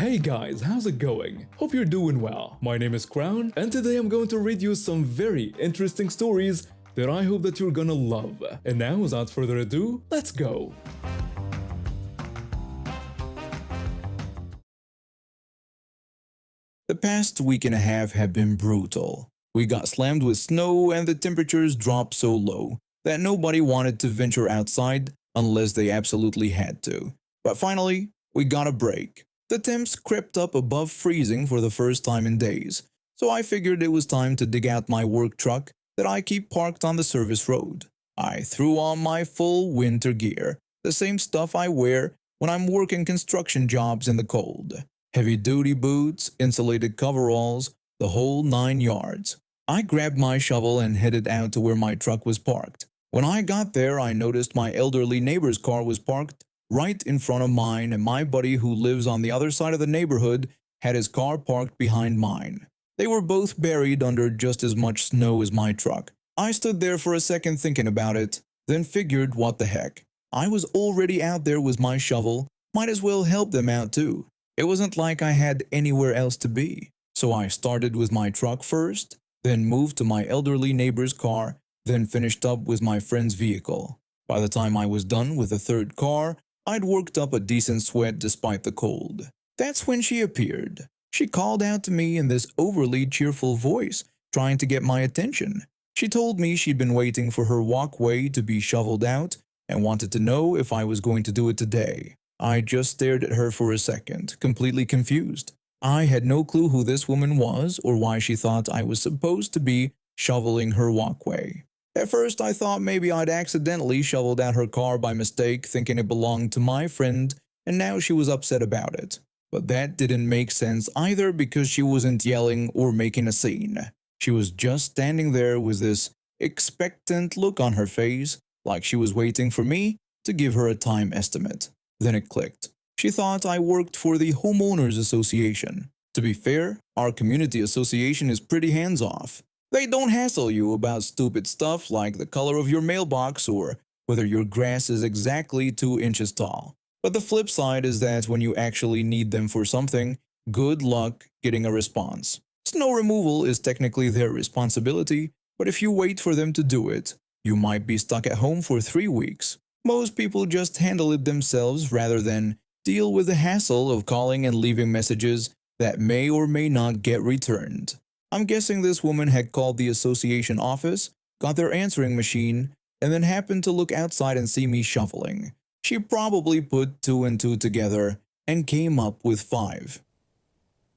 Hey guys, how's it going? Hope you're doing well. My name is Crown, and today I'm going to read you some very interesting stories that I hope that you're gonna love. And now, without further ado, let's go! The past week and a half have been brutal. We got slammed with snow and the temperatures dropped so low that nobody wanted to venture outside unless they absolutely had to. But finally, we got a break. The temps crept up above freezing for the first time in days, so I figured it was time to dig out my work truck that I keep parked on the service road. I threw on my full winter gear, the same stuff I wear when I'm working construction jobs in the cold. Heavy-duty boots, insulated coveralls, the whole 9 yards. I grabbed my shovel and headed out to where my truck was parked. When I got there, I noticed my elderly neighbor's car was parked right in front of mine, and my buddy who lives on the other side of the neighborhood had his car parked behind mine. They were both buried under just as much snow as my truck. I stood there for a second thinking about it, then figured, what the heck. I was already out there with my shovel, might as well help them out too. It wasn't like I had anywhere else to be. So I started with my truck first, then moved to my elderly neighbor's car, then finished up with my friend's vehicle. By the time I was done with the third car, I'd worked up a decent sweat despite the cold. That's when she appeared. She called out to me in this overly cheerful voice, trying to get my attention. She told me she'd been waiting for her walkway to be shoveled out and wanted to know if I was going to do it today. I just stared at her for a second, completely confused. I had no clue who this woman was or why she thought I was supposed to be shoveling her walkway. At first, I thought maybe I'd accidentally shoveled out her car by mistake, thinking it belonged to my friend, and now she was upset about it. But that didn't make sense either, because she wasn't yelling or making a scene. She was just standing there with this expectant look on her face, like she was waiting for me to give her a time estimate. Then it clicked. She thought I worked for the Homeowners Association. To be fair, our community association is pretty hands-off. They don't hassle you about stupid stuff like the color of your mailbox or whether your grass is exactly 2 inches tall. But the flip side is that when you actually need them for something, good luck getting a response. Snow removal is technically their responsibility, but if you wait for them to do it, you might be stuck at home for 3 weeks. Most people just handle it themselves rather than deal with the hassle of calling and leaving messages that may or may not get returned. I'm guessing this woman had called the association office, got their answering machine, and then happened to look outside and see me shoveling. She probably put 2 and 2 together and came up with 5.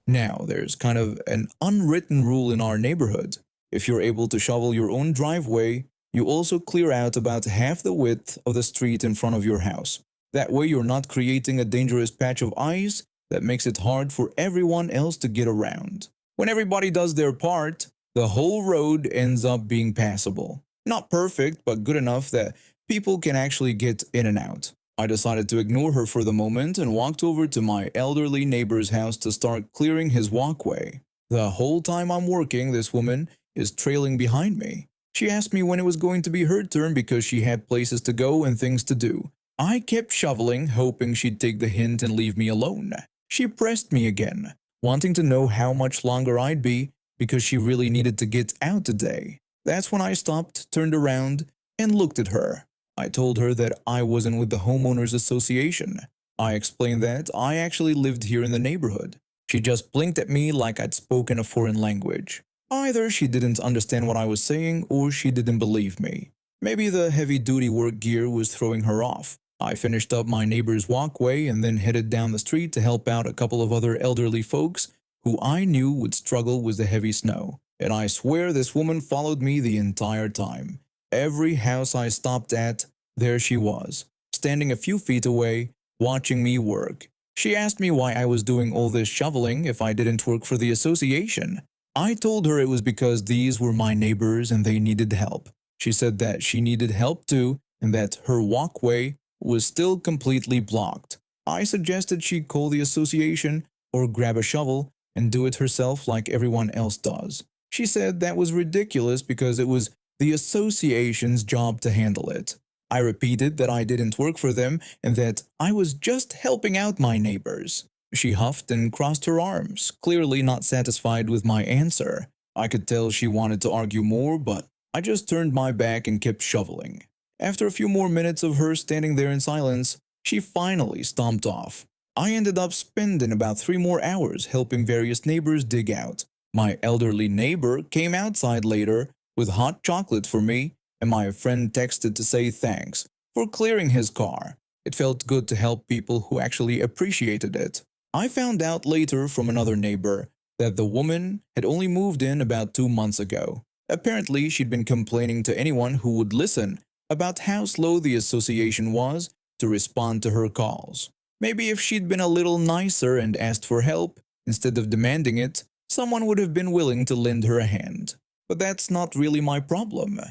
Now, there's kind of an unwritten rule in our neighborhood. If you're able to shovel your own driveway, you also clear out about half the width of the street in front of your house. That way you're not creating a dangerous patch of ice that makes it hard for everyone else to get around. When everybody does their part, the whole road ends up being passable. Not perfect, but good enough that people can actually get in and out. I decided to ignore her for the moment and walked over to my elderly neighbor's house to start clearing his walkway. The whole time I'm working, this woman is trailing behind me. She asked me when it was going to be her turn because she had places to go and things to do. I kept shoveling, hoping she'd take the hint and leave me alone. She pressed me again, wanting to know how much longer I'd be because she really needed to get out today. That's when I stopped, turned around, and looked at her. I told her that I wasn't with the Homeowners Association. I explained that I actually lived here in the neighborhood. She just blinked at me like I'd spoken a foreign language. Either she didn't understand what I was saying or she didn't believe me. Maybe the heavy-duty work gear was throwing her off. I finished up my neighbor's walkway and then headed down the street to help out a couple of other elderly folks who I knew would struggle with the heavy snow. And I swear this woman followed me the entire time. Every house I stopped at, there she was, standing a few feet away, watching me work. She asked me why I was doing all this shoveling if I didn't work for the association. I told her it was because these were my neighbors and they needed help. She said that she needed help too and that her walkway was still completely blocked. I suggested she call the association or grab a shovel and do it herself like everyone else does. She said that was ridiculous because it was the association's job to handle it. I repeated that I didn't work for them and that I was just helping out my neighbors. She huffed and crossed her arms, clearly not satisfied with my answer. I could tell she wanted to argue more, but I just turned my back and kept shoveling. After a few more minutes of her standing there in silence, she finally stomped off. I ended up spending about 3 more hours helping various neighbors dig out. My elderly neighbor came outside later with hot chocolate for me, and my friend texted to say thanks for clearing his car. It felt good to help people who actually appreciated it. I found out later from another neighbor that the woman had only moved in about 2 months ago. Apparently, she'd been complaining to anyone who would listen about how slow the association was to respond to her calls. Maybe if she'd been a little nicer and asked for help instead of demanding it, someone would have been willing to lend her a hand. But that's not really my problem.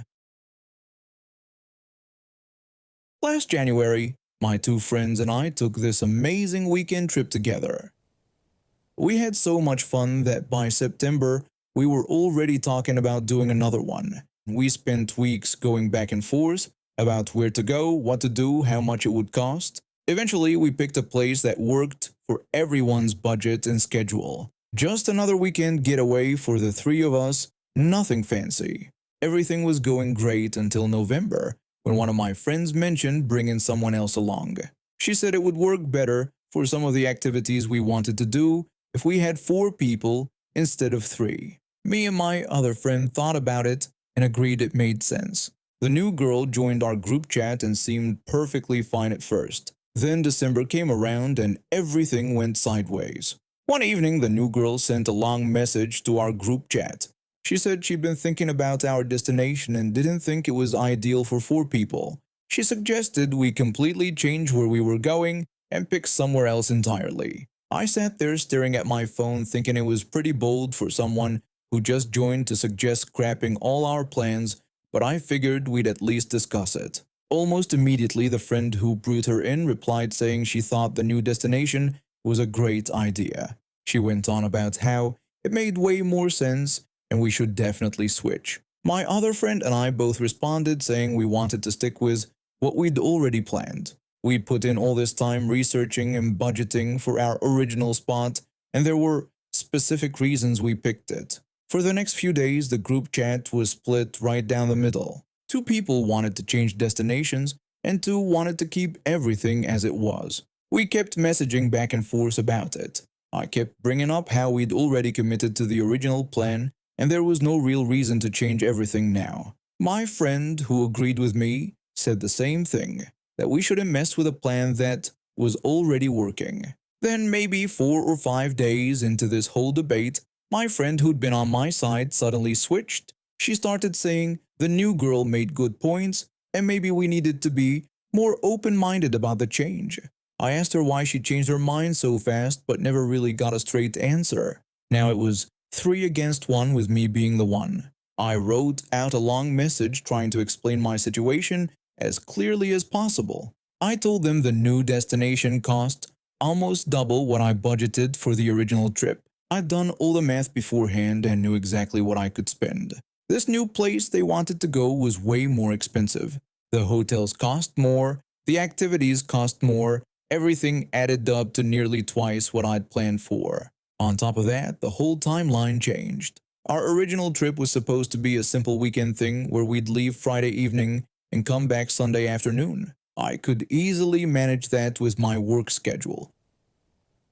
Last January, my two friends and I took this amazing weekend trip together. We had so much fun that by September, we were already talking about doing another one. We spent weeks going back and forth about where to go, what to do, how much it would cost. Eventually, we picked a place that worked for everyone's budget and schedule. Just another weekend getaway for the three of us, nothing fancy. Everything was going great until November, when one of my friends mentioned bringing someone else along. She said it would work better for some of the activities we wanted to do if we had 4 people instead of 3. Me and my other friend thought about it and agreed it made sense. The new girl joined our group chat and seemed perfectly fine at first. Then December came around and everything went sideways. One evening, the new girl sent a long message to our group chat. She said she'd been thinking about our destination and didn't think it was ideal for 4 people. She suggested we completely change where we were going and pick somewhere else entirely. I sat there staring at my phone thinking it was pretty bold for someone who just joined to suggest scrapping all our plans, but I figured we'd at least discuss it. Almost immediately, the friend who brought her in replied saying she thought the new destination was a great idea. She went on about how it made way more sense and we should definitely switch. My other friend and I both responded saying we wanted to stick with what we'd already planned. We'd put in all this time researching and budgeting for our original spot, and there were specific reasons we picked it. For the next few days, the group chat was split right down the middle. 2 people wanted to change destinations, and 2 wanted to keep everything as it was. We kept messaging back and forth about it. I kept bringing up how we'd already committed to the original plan, and there was no real reason to change everything now. My friend, who agreed with me, said the same thing, that we shouldn't mess with a plan that was already working. Then maybe 4 or 5 days into this whole debate, my friend who'd been on my side suddenly switched. She started saying the new girl made good points and maybe we needed to be more open-minded about the change. I asked her why she changed her mind so fast but never really got a straight answer. Now it was 3 against 1 with me being the one. I wrote out a long message trying to explain my situation as clearly as possible. I told them the new destination cost almost double what I budgeted for the original trip. I'd done all the math beforehand and knew exactly what I could spend. This new place they wanted to go was way more expensive. The hotels cost more, the activities cost more, everything added up to nearly twice what I'd planned for. On top of that, the whole timeline changed. Our original trip was supposed to be a simple weekend thing where we'd leave Friday evening and come back Sunday afternoon. I could easily manage that with my work schedule.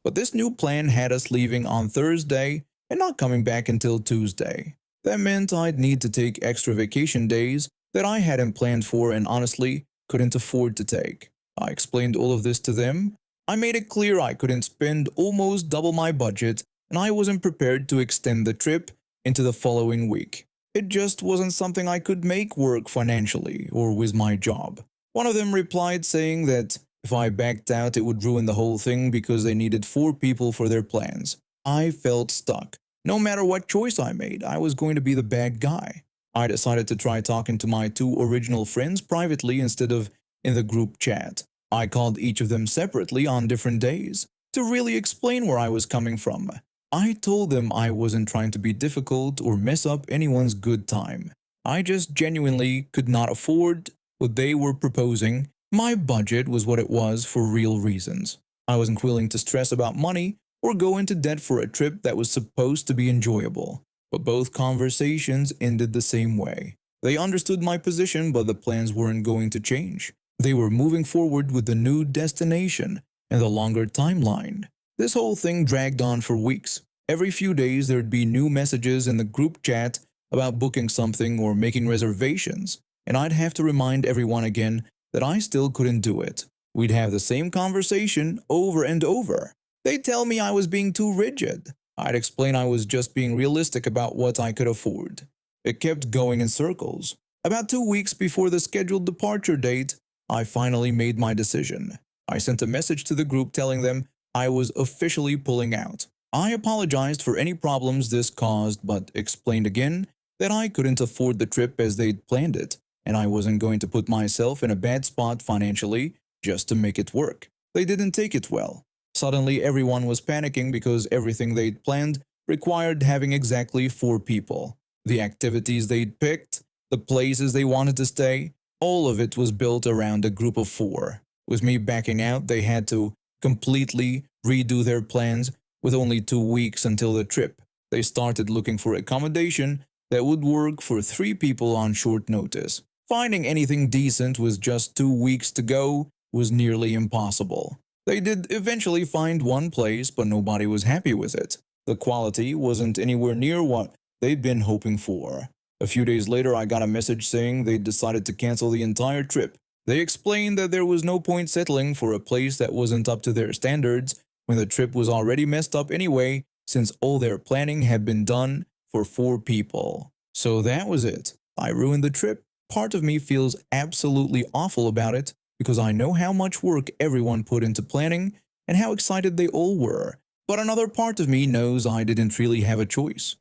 But this new plan had us leaving on Thursday and not coming back until Tuesday. That meant I'd need to take extra vacation days that I hadn't planned for and honestly couldn't afford to take. I explained all of this to them. I made it clear I couldn't spend almost double my budget and I wasn't prepared to extend the trip into the following week. It just wasn't something I could make work financially or with my job. One of them replied saying that if I backed out it would ruin the whole thing because they needed 4 people for their plans. I felt stuck. No matter what choice I made, I was going to be the bad guy. I decided to try talking to my 2 original friends privately instead of in the group chat. I called each of them separately on different days to really explain where I was coming from. I told them I wasn't trying to be difficult or mess up anyone's good time. I just genuinely could not afford what they were proposing. My budget was what it was for real reasons. I wasn't willing to stress about money or go into debt for a trip that was supposed to be enjoyable. But both conversations ended the same way. They understood my position, but the plans weren't going to change. They were moving forward with the new destination and the longer timeline. This whole thing dragged on for weeks. Every few days there'd be new messages in the group chat about booking something or making reservations, and I'd have to remind everyone again that I still couldn't do it. We'd have the same conversation over and over. They'd tell me I was being too rigid. I'd explain I was just being realistic about what I could afford. It kept going in circles. About 2 weeks before the scheduled departure date, I finally made my decision. I sent a message to the group telling them I was officially pulling out. I apologized for any problems this caused, but explained again that I couldn't afford the trip as they'd planned it, and I wasn't going to put myself in a bad spot financially just to make it work. They didn't take it well. Suddenly, everyone was panicking because everything they'd planned required having exactly 4 people. The activities they'd picked, the places they wanted to stay, all of it was built around a group of 4. With me backing out, they had to completely redo their plans with only 2 weeks until the trip. They started looking for accommodation that would work for 3 people on short notice. Finding anything decent with just 2 weeks to go was nearly impossible. They did eventually find one place, but nobody was happy with it. The quality wasn't anywhere near what they'd been hoping for. A few days later, I got a message saying they'd decided to cancel the entire trip. They explained that there was no point settling for a place that wasn't up to their standards when the trip was already messed up anyway, since all their planning had been done for 4 people. So that was it. I ruined the trip. Part of me feels absolutely awful about it because I know how much work everyone put into planning and how excited they all were. But another part of me knows I didn't really have a choice.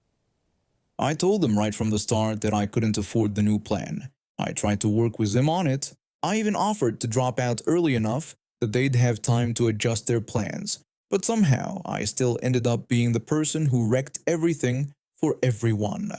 I told them right from the start that I couldn't afford the new plan. I tried to work with them on it. I even offered to drop out early enough that they'd have time to adjust their plans. But somehow, I still ended up being the person who wrecked everything for everyone.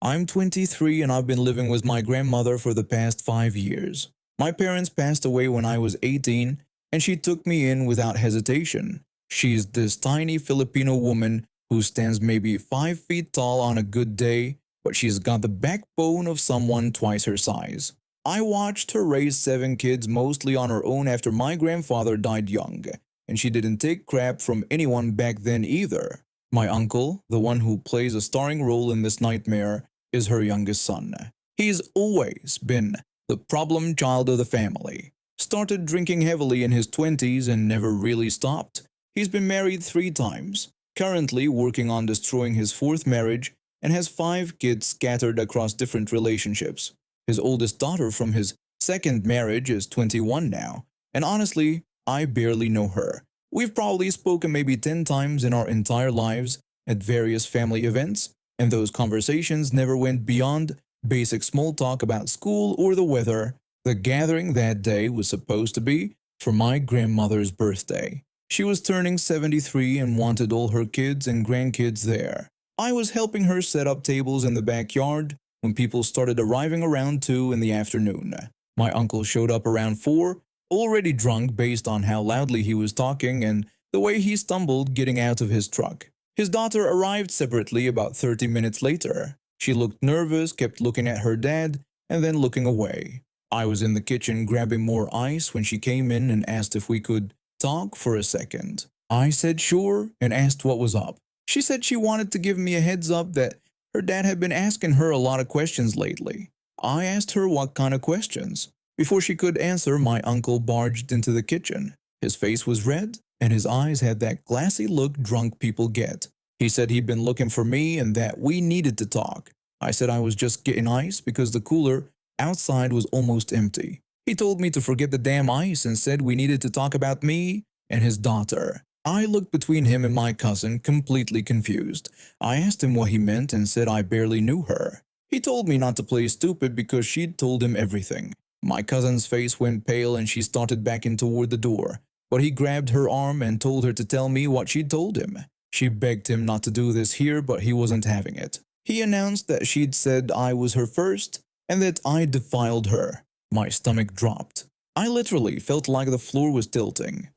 I'm 23 and I've been living with my grandmother for the past 5 years. My parents passed away when I was 18 and she took me in without hesitation. She's this tiny Filipino woman who stands maybe 5 feet tall on a good day, but she's got the backbone of someone twice her size. I watched her raise 7 kids mostly on her own after my grandfather died young, and she didn't take crap from anyone back then either. My uncle, the one who plays a starring role in this nightmare, is her youngest son. He's always been the problem child of the family. Started drinking heavily in his 20s and never really stopped. He's been married 3 times, currently working on destroying his 4th marriage, and has 5 kids scattered across different relationships. His oldest daughter from his 2nd marriage is 21 now, and honestly, I barely know her. We've probably spoken maybe 10 times in our entire lives at various family events, and those conversations never went beyond basic small talk about school or the weather. The gathering that day was supposed to be for my grandmother's birthday. She was turning 73 and wanted all her kids and grandkids there. I was helping her set up tables in the backyard when people started arriving around 2 in the afternoon. My uncle showed up around 4, already drunk based on how loudly he was talking and the way he stumbled getting out of his truck. His daughter arrived separately about 30 minutes later. She looked nervous, kept looking at her dad, and then looking away. I was in the kitchen grabbing more ice when she came in and asked if we could talk for a second. I said sure and asked what was up. She said she wanted to give me a heads up that her dad had been asking her a lot of questions lately. I asked her what kind of questions. Before she could answer, my uncle barged into the kitchen. His face was red, and his eyes had that glassy look drunk people get. He said he'd been looking for me and that we needed to talk. I said I was just getting ice because the cooler outside was almost empty. He told me to forget the damn ice and said we needed to talk about me and his daughter. I looked between him and my cousin, completely confused. I asked him what he meant and said I barely knew her. He told me not to play stupid because she'd told him everything. My cousin's face went pale and she started backing toward the door, but he grabbed her arm and told her to tell me what she'd told him. She begged him not to do this here, but he wasn't having it. He announced that she'd said I was her first and that I defiled her. My stomach dropped. I literally felt like the floor was tilting.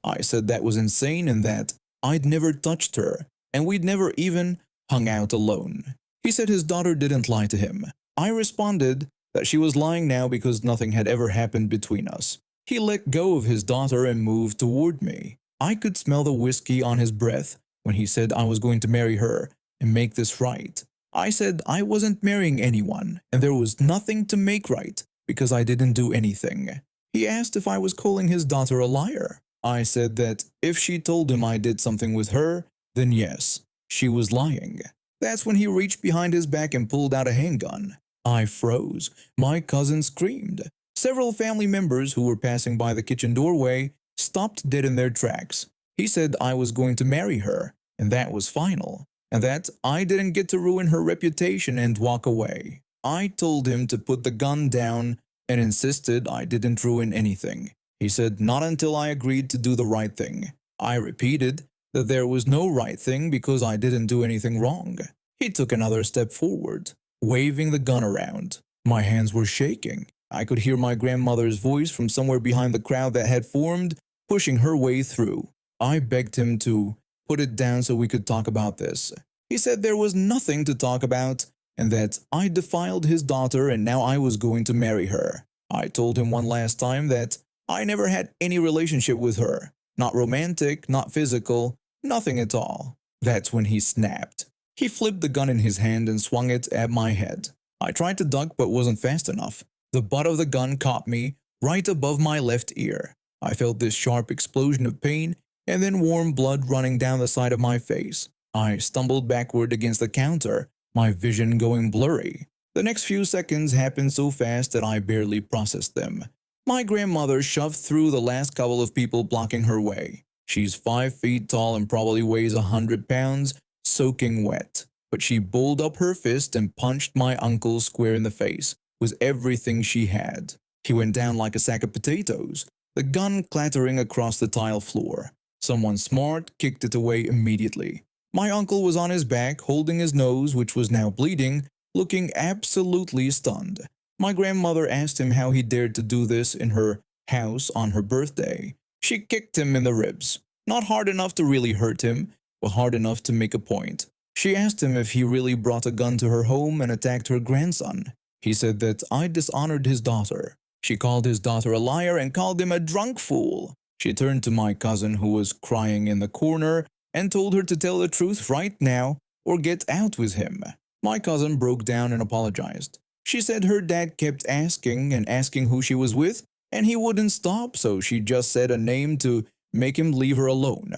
I said that was insane and that I'd never touched her, and we'd never even hung out alone. He said his daughter didn't lie to him. I responded that she was lying now because nothing had ever happened between us. He let go of his daughter and moved toward me. I could smell the whiskey on his breath when he said I was going to marry her and make this right. I said I wasn't marrying anyone and there was nothing to make right because I didn't do anything. He asked if I was calling his daughter a liar. I said that if she told him I did something with her, then yes, she was lying. That's when he reached behind his back and pulled out a handgun. I froze. My cousin screamed. Several family members who were passing by the kitchen doorway stopped dead in their tracks. He said I was going to marry her, and that was final, and that I didn't get to ruin her reputation and walk away. I told him to put the gun down and insisted I didn't ruin anything. He said not until I agreed to do the right thing. I repeated that there was no right thing because I didn't do anything wrong. He took another step forward, waving the gun around. My hands were shaking. I could hear my grandmother's voice from somewhere behind the crowd that had formed, pushing her way through. I begged him to put it down so we could talk about this. He said there was nothing to talk about and that I defiled his daughter and now I was going to marry her. I told him one last time that I never had any relationship with her. Not romantic, not physical, nothing at all. That's when he snapped. He flipped the gun in his hand and swung it at my head. I tried to duck but wasn't fast enough. The butt of the gun caught me right above my left ear. I felt this sharp explosion of pain and then warm blood running down the side of my face. I stumbled backward against the counter, my vision going blurry. The next few seconds happened so fast that I barely processed them. My grandmother shoved through the last couple of people blocking her way. She's 5 feet tall and probably weighs 100 pounds, soaking wet. But she balled up her fist and punched my uncle square in the face with everything she had. He went down like a sack of potatoes, the gun clattering across the tile floor. Someone smart kicked it away immediately. My uncle was on his back, holding his nose, which was now bleeding, looking absolutely stunned. My grandmother asked him how he dared to do this in her house on her birthday. She kicked him in the ribs. Not hard enough to really hurt him, but hard enough to make a point. She asked him if he really brought a gun to her home and attacked her grandson. He said that I dishonored his daughter. She called his daughter a liar and called him a drunk fool. She turned to my cousin who was crying in the corner and told her to tell the truth right now or get out with him. My cousin broke down and apologized. She said her dad kept asking and asking who she was with, and he wouldn't stop, so she just said a name to make him leave her alone.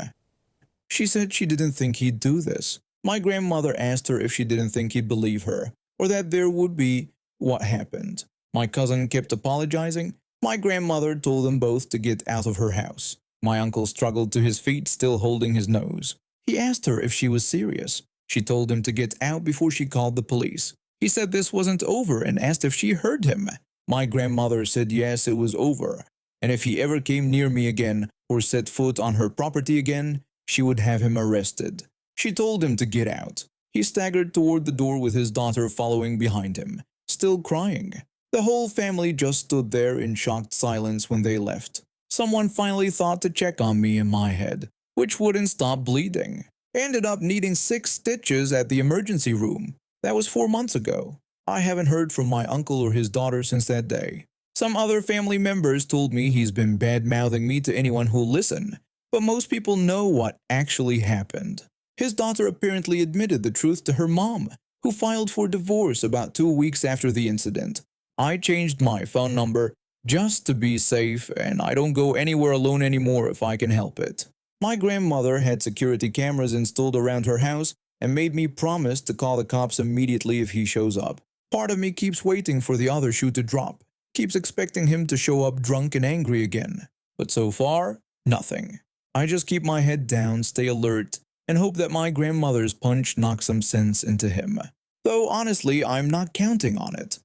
She said she didn't think he'd do this. My grandmother asked her if she didn't think he'd believe her, or that there would be what happened. My cousin kept apologizing. My grandmother told them both to get out of her house. My uncle struggled to his feet, still holding his nose. He asked her if she was serious. She told him to get out before she called the police. He said this wasn't over and asked if she heard him. My grandmother said yes, it was over, and if he ever came near me again or set foot on her property again, she would have him arrested. She told him to get out. He staggered toward the door with his daughter following behind him, still crying. The whole family just stood there in shocked silence when they left. Someone finally thought to check on me in my head, which wouldn't stop bleeding. Ended up needing 6 stitches at the emergency room. That was 4 months ago. I haven't heard from my uncle or his daughter since that day. Some other family members told me he's been bad-mouthing me to anyone who'll listen, but most people know what actually happened. His daughter apparently admitted the truth to her mom, who filed for divorce about 2 weeks after the incident. I changed my phone number just to be safe, and I don't go anywhere alone anymore if I can help it. My grandmother had security cameras installed around her house and made me promise to call the cops immediately if he shows up. Part of me keeps waiting for the other shoe to drop, keeps expecting him to show up drunk and angry again. But so far, nothing. I just keep my head down, stay alert, and hope that my grandmother's punch knocks some sense into him. Though honestly, I'm not counting on it.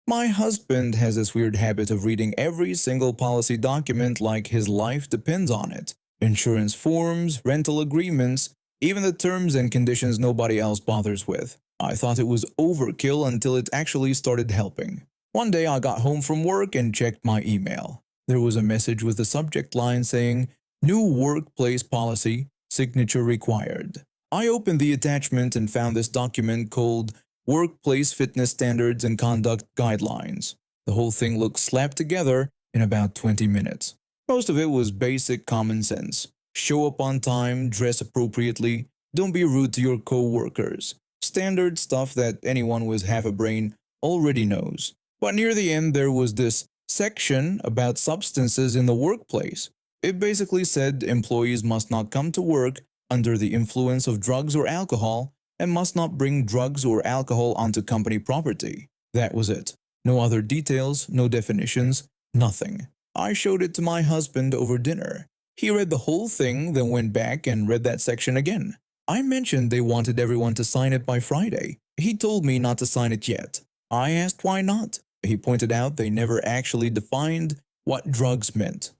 My husband has this weird habit of reading every single policy document like his life depends on it. Insurance forms, rental agreements, even the terms and conditions nobody else bothers with. I thought it was overkill until it actually started helping. One day I got home from work and checked my email. There was a message with the subject line saying, "New workplace policy, signature required." I opened the attachment and found this document called Workplace Fitness Standards and Conduct Guidelines. The whole thing looked slapped together in about 20 minutes. Most of it was basic common sense. Show up on time, dress appropriately, don't be rude to your co-workers. Standard stuff that anyone with half a brain already knows. But near the end there was this section about substances in the workplace. It basically said employees must not come to work under the influence of drugs or alcohol and must not bring drugs or alcohol onto company property. That was it. No other details, no definitions, nothing. I showed it to my husband over dinner. He read the whole thing, then went back and read that section again. I mentioned they wanted everyone to sign it by Friday. He told me not to sign it yet. I asked why not. He pointed out they never actually defined what drugs meant.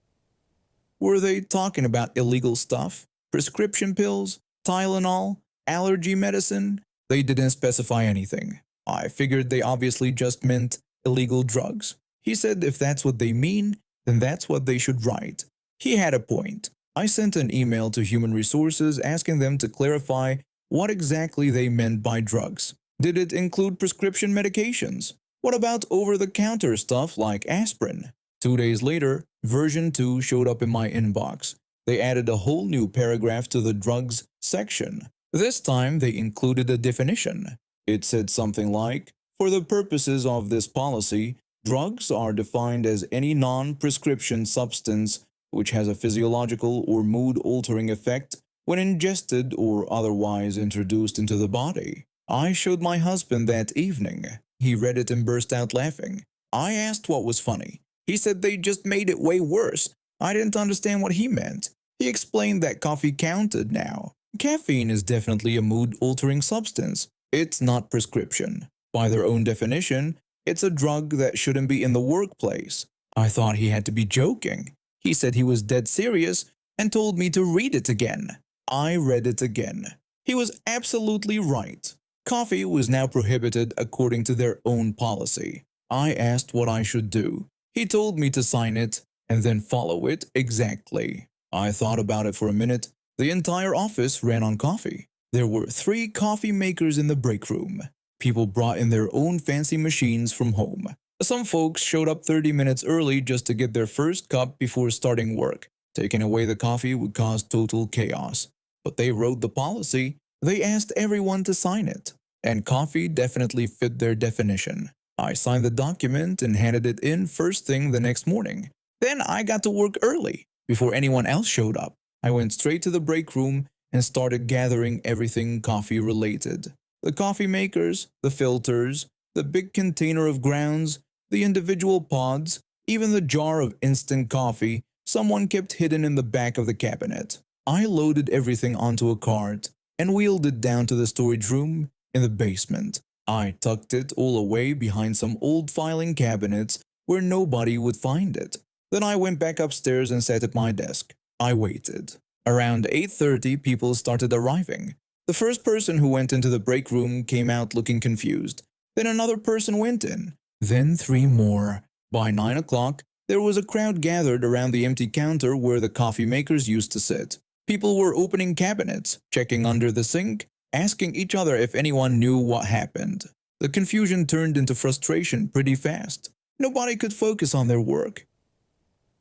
Were they talking about illegal stuff? Prescription pills? Tylenol? Allergy medicine? They didn't specify anything. I figured they obviously just meant illegal drugs. He said if that's what they mean, then that's what they should write. He had a point. I sent an email to Human Resources asking them to clarify what exactly they meant by drugs. Did it include prescription medications? What about over-the-counter stuff like aspirin? 2 days later, version 2 showed up in my inbox. They added a whole new paragraph to the drugs section. This time, they included a definition. It said something like, "For the purposes of this policy, drugs are defined as any non-prescription substance which has a physiological or mood-altering effect when ingested or otherwise introduced into the body." I showed my husband that evening. He read it and burst out laughing. I asked what was funny. He said they just made it way worse. I didn't understand what he meant. He explained that coffee counted now. Caffeine is definitely a mood-altering substance. It's not prescription. By their own definition, it's a drug that shouldn't be in the workplace. I thought he had to be joking. He said he was dead serious and told me to read it again. I read it again. He was absolutely right. Coffee was now prohibited according to their own policy. I asked what I should do. He told me to sign it and then follow it exactly. I thought about it for a minute. The entire office ran on coffee. There were 3 coffee makers in the break room. People brought in their own fancy machines from home. Some folks showed up 30 minutes early just to get their first cup before starting work. Taking away the coffee would cause total chaos. But they wrote the policy. They asked everyone to sign it. And coffee definitely fit their definition. I signed the document and handed it in first thing the next morning. Then I got to work early, before anyone else showed up. I went straight to the break room and started gathering everything coffee related. The coffee makers, the filters, the big container of grounds, the individual pods, even the jar of instant coffee someone kept hidden in the back of the cabinet. I loaded everything onto a cart and wheeled it down to the storage room in the basement. I tucked it all away behind some old filing cabinets where nobody would find it. Then I went back upstairs and sat at my desk. I waited. Around 8:30, people started arriving. The first person who went into the break room came out looking confused. Then another person went in. Then 3 more. By 9 o'clock, there was a crowd gathered around the empty counter where the coffee makers used to sit. People were opening cabinets, checking under the sink, asking each other if anyone knew what happened. The confusion turned into frustration pretty fast. Nobody could focus on their work.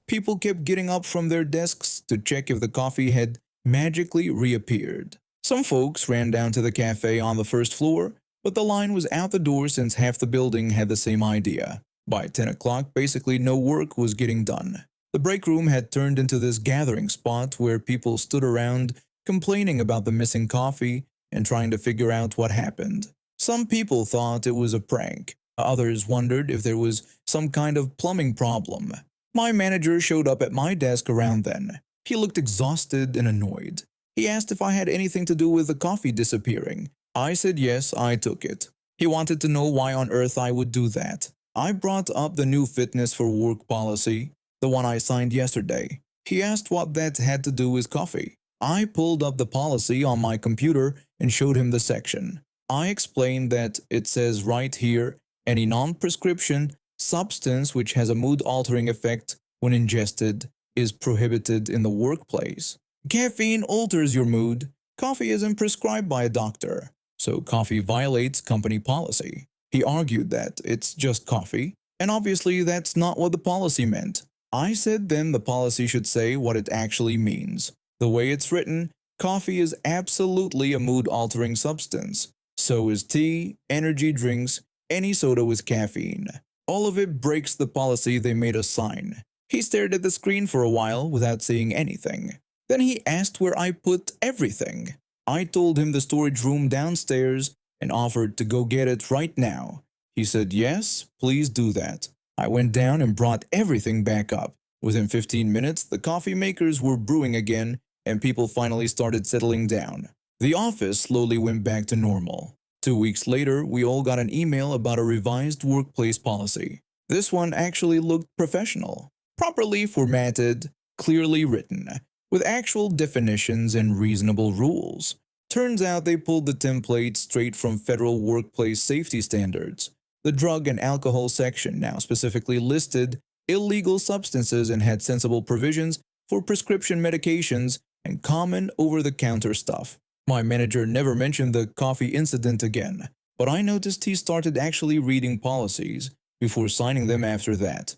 People kept getting up from their desks to check if the coffee had magically reappeared. Some folks ran down to the cafe on the first floor, but the line was out the door since half the building had the same idea. By 10 o'clock, basically no work was getting done. The break room had turned into this gathering spot where people stood around complaining about the missing coffee and trying to figure out what happened. Some people thought it was a prank. Others wondered if there was some kind of plumbing problem. My manager showed up at my desk around then. He looked exhausted and annoyed. He asked if I had anything to do with the coffee disappearing. I said yes, I took it. He wanted to know why on earth I would do that. I brought up the new fitness for work policy, the one I signed yesterday. He asked what that had to do with coffee. I pulled up the policy on my computer and showed him the section. I explained that it says right here, any non-prescription substance which has a mood-altering effect when ingested, is prohibited in the workplace. Caffeine alters your mood. Coffee isn't prescribed by a doctor, so coffee violates company policy. He argued that it's just coffee, and obviously that's not what the policy meant. I said then the policy should say what it actually means. The way it's written, coffee is absolutely a mood-altering substance. So is tea, energy drinks, any soda with caffeine. All of it breaks the policy they made us sign. He stared at the screen for a while without saying anything. Then he asked where I put everything. I told him the storage room downstairs and offered to go get it right now. He said, yes, please do that. I went down and brought everything back up. Within 15 minutes, the coffee makers were brewing again and people finally started settling down. The office slowly went back to normal. 2 weeks later, we all got an email about a revised workplace policy. This one actually looked professional, properly formatted, clearly written, with actual definitions and reasonable rules. Turns out they pulled the template straight from federal workplace safety standards. The drug and alcohol section now specifically listed illegal substances and had sensible provisions for prescription medications and common over-the-counter stuff. My manager never mentioned the coffee incident again, but I noticed he started actually reading policies before signing them after that.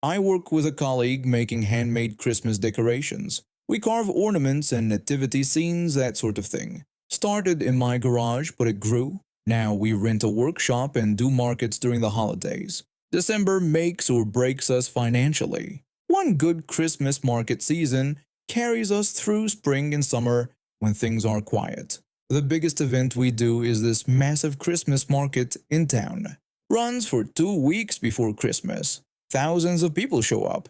I work with a colleague making handmade Christmas decorations. We carve ornaments and nativity scenes, that sort of thing. Started in my garage, but it grew. Now we rent a workshop and do markets during the holidays. December makes or breaks us financially. One good Christmas market season carries us through spring and summer when things are quiet. The biggest event we do is this massive Christmas market in town. Runs for 2 weeks before Christmas. Thousands of people show up.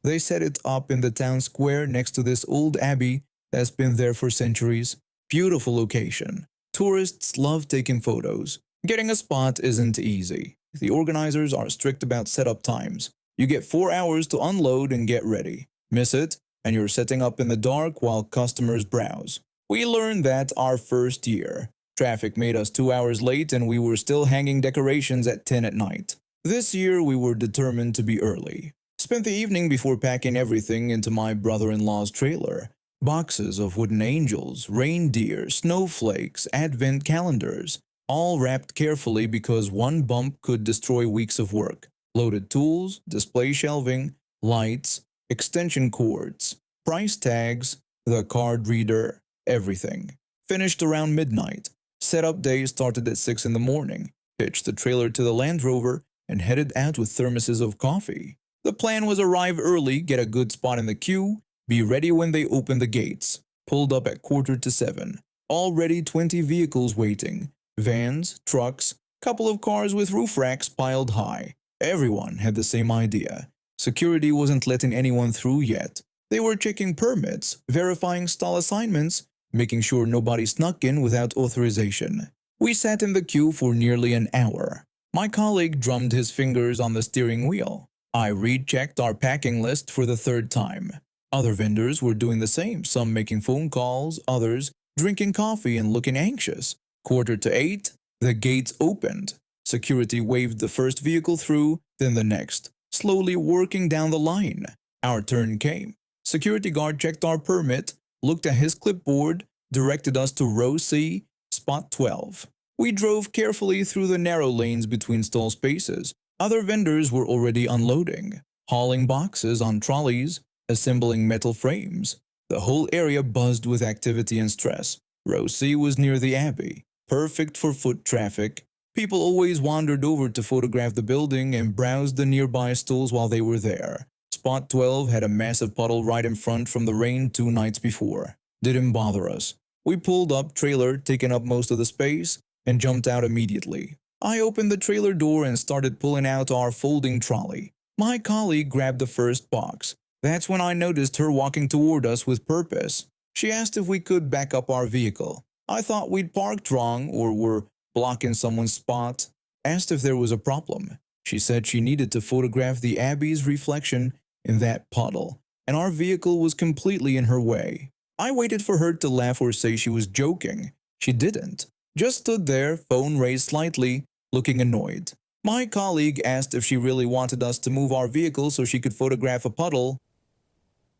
They set it up in the town square next to this old abbey that's been there for centuries. Beautiful location. Tourists love taking photos. Getting a spot isn't easy. The organizers are strict about setup times. You get 4 hours to unload and get ready. Miss it, and you're setting up in the dark while customers browse. We learned that our first year. Traffic made us 2 hours late and we were still hanging decorations at 10 at night. This year we were determined to be early. Spent the evening before packing everything into my brother-in-law's trailer. Boxes of wooden angels, reindeer, snowflakes, advent calendars, all wrapped carefully because one bump could destroy weeks of work. Loaded tools, display shelving, lights, extension cords, price tags, the card reader, everything. Finished around midnight. Setup day started at 6 in the morning. Hitched the trailer to the Land Rover and headed out with thermoses of coffee. The plan was arrive early, get a good spot in the queue, be ready when they open the gates. Pulled up at 6:45. Already 20 vehicles waiting. Vans, trucks, couple of cars with roof racks piled high. Everyone had the same idea. Security wasn't letting anyone through yet. They were checking permits, verifying stall assignments, making sure nobody snuck in without authorization. We sat in the queue for nearly an hour. My colleague drummed his fingers on the steering wheel. I rechecked our packing list for the 3rd time. Other vendors were doing the same, some making phone calls, others drinking coffee and looking anxious. 7:45, the gates opened. Security waved the first vehicle through, then the next, slowly working down the line. Our turn came. Security guard checked our permit, looked at his clipboard, directed us to row C, spot 12. We drove carefully through the narrow lanes between stall spaces. Other vendors were already unloading, hauling boxes on trolleys, assembling metal frames. The whole area buzzed with activity and stress. Row C was near the Abbey, perfect for foot traffic. People always wandered over to photograph the building and browsed the nearby stalls while they were there. Spot 12 had a massive puddle right in front from the rain 2 nights before. Didn't bother us. We pulled up, trailer taking up most of the space, and jumped out immediately. I opened the trailer door and started pulling out our folding trolley. My colleague grabbed the first box. That's when I noticed her walking toward us with purpose. She asked if we could back up our vehicle. I thought we'd parked wrong or were blocking someone's spot. Asked if there was a problem. She said she needed to photograph the Abbey's reflection in that puddle, and our vehicle was completely in her way. I waited for her to laugh or say she was joking. She didn't. Just stood there, phone raised slightly, looking annoyed. My colleague asked if she really wanted us to move our vehicle so she could photograph a puddle.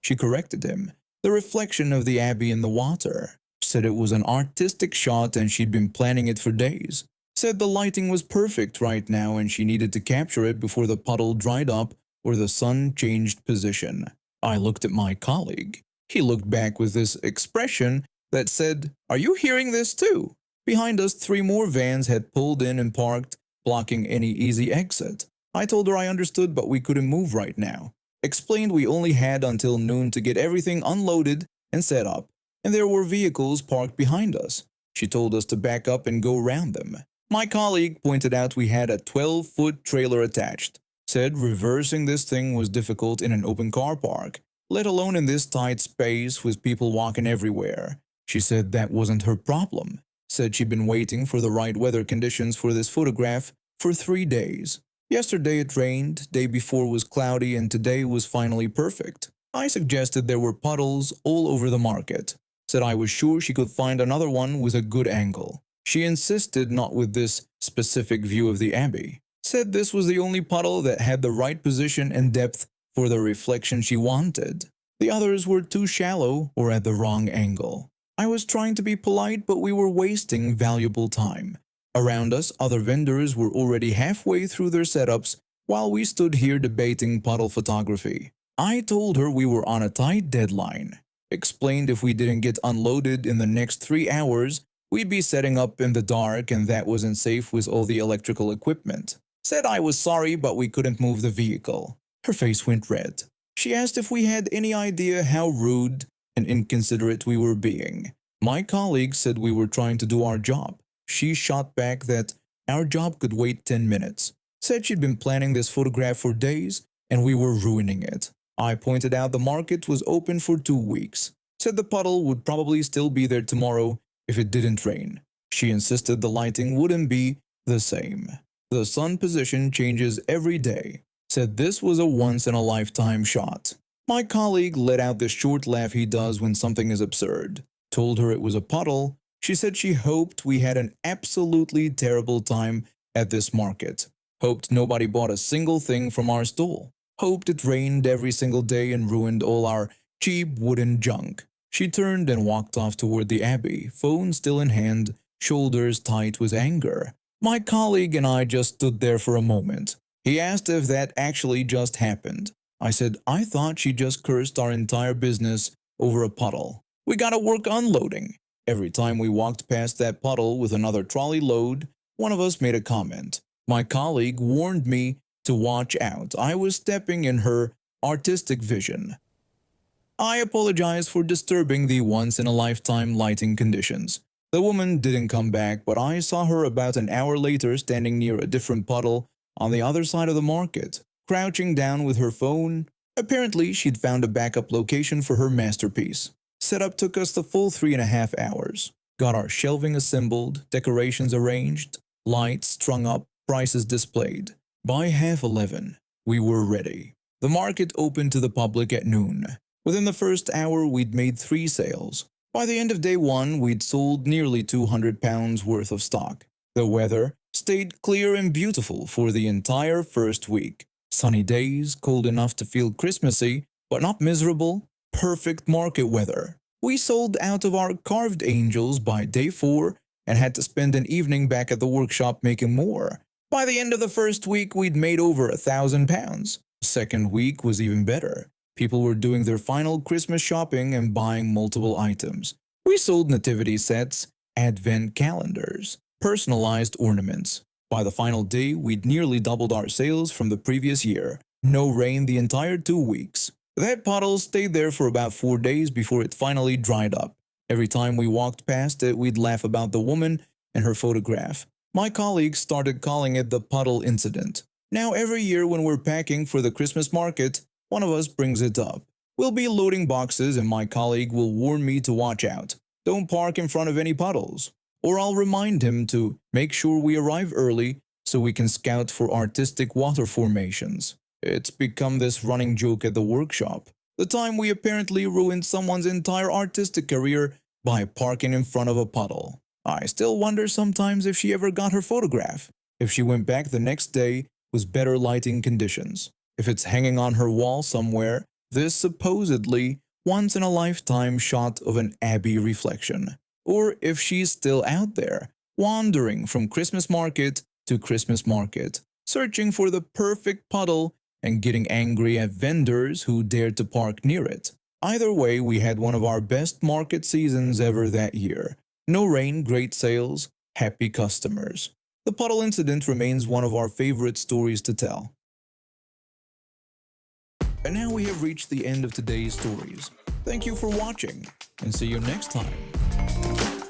She corrected him. The reflection of the abbey in the water. Said it was an artistic shot and she'd been planning it for days. Said the lighting was perfect right now and she needed to capture it before the puddle dried up or the sun changed position. I looked at my colleague. He looked back with this expression that said, "Are you hearing this too?" Behind us, 3 more vans had pulled in and parked, blocking any easy exit. I told her I understood, but we couldn't move right now. Explained we only had until noon to get everything unloaded and set up, and there were vehicles parked behind us. She told us to back up and go around them. My colleague pointed out we had a 12-foot trailer attached. Said reversing this thing was difficult in an open car park, let alone in this tight space with people walking everywhere. She said that wasn't her problem. Said she'd been waiting for the right weather conditions for this photograph for 3 days. Yesterday it rained, day before was cloudy, and today was finally perfect. I suggested there were puddles all over the market. Said I was sure she could find another one with a good angle. She insisted not with this specific view of the abbey. Said this was the only puddle that had the right position and depth for the reflection she wanted. The others were too shallow or at the wrong angle. I was trying to be polite, but we were wasting valuable time. Around us, other vendors were already halfway through their setups while we stood here debating puddle photography. I told her we were on a tight deadline. Explained if we didn't get unloaded in the next 3 hours, we'd be setting up in the dark and that wasn't safe with all the electrical equipment. Said I was sorry, but we couldn't move the vehicle. Her face went red. She asked if we had any idea how rude and inconsiderate we were being. My colleague said we were trying to do our job. She shot back that our job could wait 10 minutes. Said she'd been planning this photograph for days and we were ruining it. I pointed out the market was open for 2 weeks. Said the puddle would probably still be there tomorrow if it didn't rain. She insisted the lighting wouldn't be the same. The sun position changes every day. Said this was a once-in-a-lifetime shot. My colleague let out the short laugh he does when something is absurd. Told her it was a puddle. She said she hoped we had an absolutely terrible time at this market. Hoped nobody bought a single thing from our stall. Hoped it rained every single day and ruined all our cheap wooden junk. She turned and walked off toward the abbey, phone still in hand, shoulders tight with anger. My colleague and I just stood there for a moment. He asked if that actually just happened. I said I thought she just cursed our entire business over a puddle. We gotta work unloading. Every time we walked past that puddle with another trolley load, one of us made a comment. My colleague warned me to watch out. I was stepping in her artistic vision. I apologized for disturbing the once-in-a-lifetime lighting conditions. The woman didn't come back, but I saw her about an hour later standing near a different puddle on the other side of the market, crouching down with her phone. Apparently, she'd found a backup location for her masterpiece. Setup took us the full 3.5 hours. Got our shelving assembled, decorations arranged, lights strung up, prices displayed. By 11:30, we were ready. The market opened to the public at noon. Within the first hour, we'd made 3 sales. By the end of day 1, we'd sold nearly 200 pounds worth of stock. The weather stayed clear and beautiful for the entire first week. Sunny days, cold enough to feel Christmassy, but not miserable. Perfect market weather. We sold out of our carved angels by day 4 and had to spend an evening back at the workshop making more. By the end of the first week, we'd made over 1,000 pounds. The second week was even better. People were doing their final Christmas shopping and buying multiple items. We sold nativity sets, advent calendars, personalized ornaments. By the final day, we'd nearly doubled our sales from the previous year. No rain the entire 2 weeks. That puddle stayed there for about 4 days before it finally dried up. Every time we walked past it, we'd laugh about the woman and her photograph. My colleagues started calling it the puddle incident. Now every year when we're packing for the Christmas market, one of us brings it up. We'll be loading boxes and my colleague will warn me to watch out. Don't park in front of any puddles. Or I'll remind him to make sure we arrive early so we can scout for artistic water formations. It's become this running joke at the workshop. The time we apparently ruined someone's entire artistic career by parking in front of a puddle. I still wonder sometimes if she ever got her photograph. if she went back the next day with better lighting conditions. If it's hanging on her wall somewhere, this supposedly once-in-a-lifetime shot of an Abby reflection. Or if she's still out there, wandering from Christmas market to Christmas market, searching for the perfect puddle and getting angry at vendors who dared to park near it. Either way, we had one of our best market seasons ever that year. No rain, great sales, happy customers. The puddle incident remains one of our favorite stories to tell. And now we have reached the end of today's stories. Thank you for watching, and see you next time.